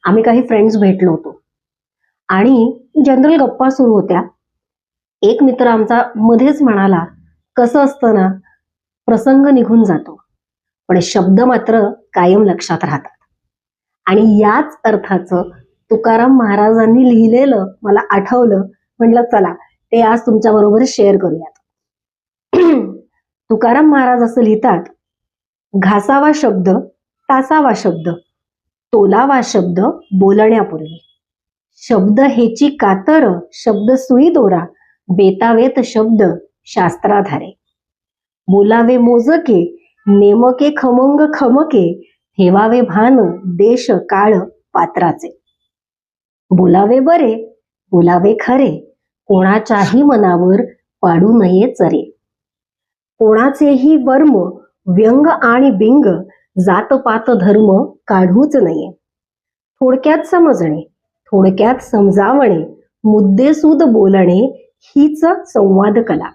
आम्ही काही फ्रेंड्स भेटलो होतो आणि जनरल गप्पा सुरू होत्या. एक मित्र आमचा मध्येच म्हणाला, कसं असतं ना, प्रसंग निघून जातो पण शब्द मात्र कायम लक्षात राहतात. आणि याच अर्थाचं तुकाराम महाराजांनी लिहिलेलं मला आठवलं. म्हटलं चला ते आज तुमच्या बरोबर शेअर करूयात. तुकाराम महाराज असं लिहितात, घासावा शब्द, तासावा शब्द, तोलावा शब्द बोलण्यापूर्वी. शब्द हेची कातर, शब्द सुई दोरा, बेतावेत शब्द शास्त्राधारे. बोलावे मोजके, नेमके खमंग खमके, ठेवावे भान देश काळ पात्राचे. बोलावे बरे, बोलावे खरे, कोणाच्याही मनावर पाडू नये चरे. कोणाचेही वर्म, व्यंग आणि बिंग, जातपात धर्म काढूच नये. थोडक्यात समजणे, थोडक्यात समजावणे, मुद्देसूद बोलणे हीच संवाद कला.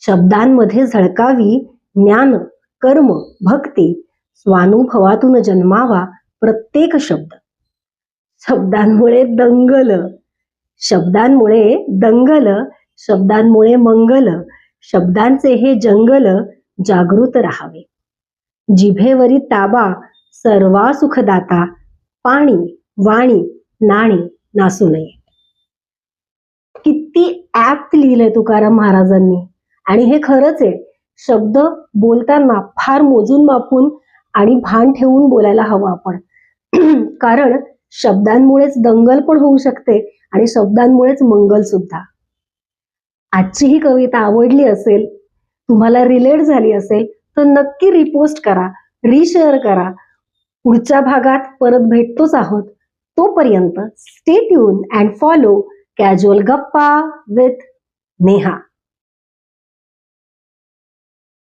शब्दांमध्ये झळकावी ज्ञान, कर्म, भक्ती, स्वानुभवातून जन्मावा प्रत्येक शब्द. शब्दांमुळे दंगल, शब्दांमुळे दंगल, शब्दांमुळे मंगल, शब्दांचे हे जंगल जागृत राहावे. जिभेवरी ताबा, सर्वा सुखदाता, पाणी वाणी नाणी नासू नये. किती ऍप्ट लिहिलंय तुकाराम महाराजांनी. आणि हे खरंच आहे, शब्द बोलताना फार मोजून मापून आणि भान ठेवून बोलायला हवं आपण. कारण शब्दांमुळेच दंगल पण होऊ शकते आणि शब्दांमुळेच मंगल सुद्धा. आजची ही कविता आवडली असेल, तुम्हाला रिलेट झाली असेल तर नक्की रिपोस्ट करा, रिशेअर करा. पुढच्या भागात परत भेटतोच आहोत. तोपर्यंत stay tune and follow casual गप्पा विथ नेहा.